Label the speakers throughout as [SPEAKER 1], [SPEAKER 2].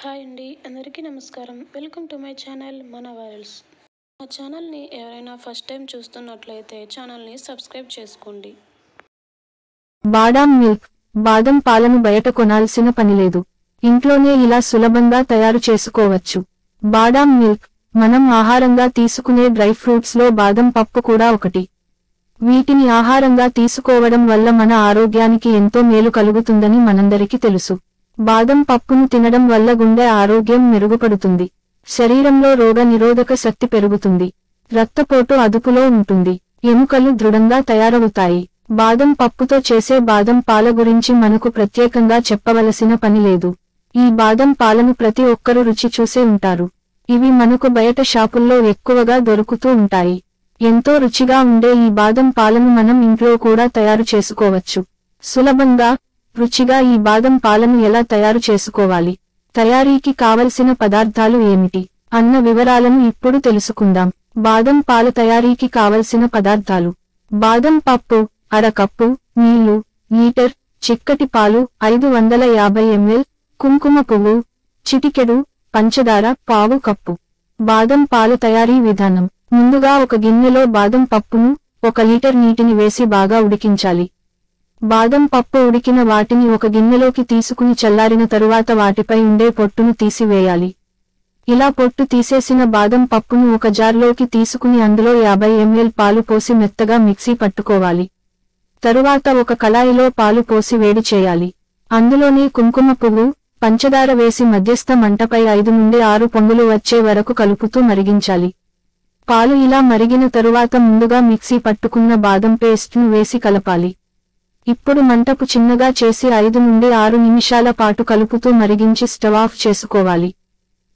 [SPEAKER 1] Hi అండి, అందరికీ నమస్కారం. వెల్కమ్ టు మై ఛానల్ మన వైరల్స్. మా ఛానల్ని ఎవరైనా ఫస్ట్ టైం చూస్తున్నట్లయితే ఛానల్ని సబ్స్క్రైబ్ చేసుకోండి.
[SPEAKER 2] బాదాం మిల్క్, బాదం పాలను బయట కొనాల్సిన పనిలేదు. ఇంట్లోనే ఇలా సులభంగా తయారు చేసుకోవచ్చు. బాదాం మిల్క్ మనం ఆహారంగా తీసుకునే డ్రై ఫ్రూట్స్లో బాదం పప్పు కూడా ఒకటి. వీటిని ఆహారంగా తీసుకోవడం వల్ల మన ఆరోగ్యానికి ఎంతో మేలు కలుగుతుందని మనందరికీ తెలుసు. బాదం పప్పును తినడం వల్ల గుండె ఆరోగ్యం మెరుగుపడుతుంది. శరీరంలో రోగ నిరోధక శక్తి పెరుగుతుంది. రక్తపోటు అదుపులో ఉంటుంది. ఎముకలు దృఢంగా తయారవుతాయి. బాదం పప్పుతో చేసే బాదం పాల గురించి మనకు ప్రత్యేకంగా చెప్పవలసిన పని లేదు. ఈ బాదం పాలను ప్రతి ఒక్కరూ రుచి చూసే ఉంటారు. ఇవి మనకు బయట షాపుల్లో ఎక్కువగా దొరుకుతూ ఉంటాయి. ఎంతో రుచిగా ఉండే ఈ బాదం పాలను మనం ఇంట్లో కూడా తయారు చేసుకోవచ్చు. సులభంగా, రుచిగా ఈ బాదం పాలను ఎలా తయారు చేసుకోవాలి, తయారీకి కావలసిన పదార్థాలు ఏమిటి అన్న వివరాలను ఇప్పుడు తెలుసుకుందాం. బాదం పాల తయారీకి కావలసిన పదార్థాలు: బాదం పప్పు అర కప్పు, నీళ్లు లీటర్, చిక్కటి పాలు 550 ml, కుంకుమ పువ్వు చిటికెడు, పంచదార పావు కప్పు. బాదం పాల తయారీ విధానం: ముందుగా ఒక గిన్నెలో బాదం పప్పును 1 లీటర్ నీటిని వేసి బాగా ఉడికించాలి. బాదం పప్పు ఉడికిన వాటిని ఒక గిన్నెలోకి తీసుకుని చల్లారిన తరువాత వాటిపై ఉండే పొట్టును తీసివేయాలి. ఇలా పొట్టు తీసేసిన బాదం పప్పును ఒక జార్లోకి తీసుకుని అందులో 50 ml పాలు పోసి మెత్తగా మిక్సీ పట్టుకోవాలి. తరువాత ఒక కళాయిలో పాలు పోసి వేడి చేయాలి. అందులోనే కుంకుమ పువ్వు, పంచదార వేసి మధ్యస్థ మంటపై 5 నుండి 6 పొంగులు వచ్చే వరకు కలుపుతూ మరిగించాలి. పాలు ఇలా మరిగిన తరువాత ముందుగా మిక్సీ పట్టుకున్న బాదం పేస్ట్ను వేసి కలపాలి. ఇప్పుడు మంటపు చిన్నగా చేసి 5 నుండి 6 నిమిషాల పాటు కలుపుతూ మరిగించి స్టవ్ ఆఫ్ చేసుకోవాలి.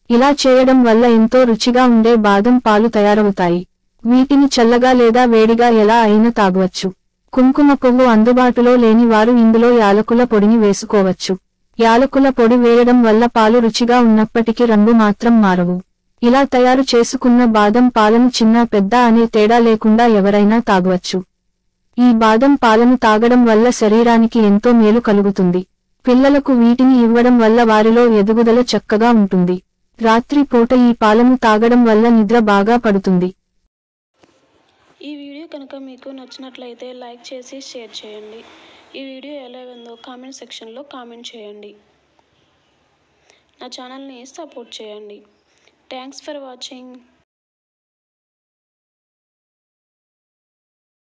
[SPEAKER 2] ఇలా చేయడం వల్ల ఎంతో రుచిగా ఉండే బాదం పాలు తయారవుతాయి. వీటిని చల్లగా లేదా వేడిగా ఎలా అయినా తాగవచ్చు. కుంకుమ పువ్వు అందుబాటులో లేని వారు ఇందులో యాలకుల పొడిని వేసుకోవచ్చు. యాలకుల పొడి వేయడం వల్ల పాలు రుచిగా ఉన్నప్పటికీ రంగు మాత్రం మారవు. ఇలా తయారు చేసుకున్న బాదం పాలను చిన్న పెద్ద అనే తేడా లేకుండా ఎవరైనా తాగవచ్చు. ఈ బాదం పాలను తాగడం వల్ల శరీరానికి ఎంతో మేలు కలుగుతుంది. పిల్లలకు వీటిని ఇవ్వడం వల్ల వారిలో ఎదుగుదల చక్కగా ఉంటుంది. రాత్రి పూట ఈ పాలను తాగడం వల్ల నిద్ర బాగా పడుతుంది.
[SPEAKER 1] ఈ వీడియో కనుక మీకు నచ్చినట్లయితే లైక్ చేసి షేర్ చేయండి. ఈ వీడియో ఎలా ఉందో కామెంట్ సెక్షన్లో కామెంట్ చేయండి. నా ఛానల్ని సపోర్ట్ చేయండి. Thanks for watching.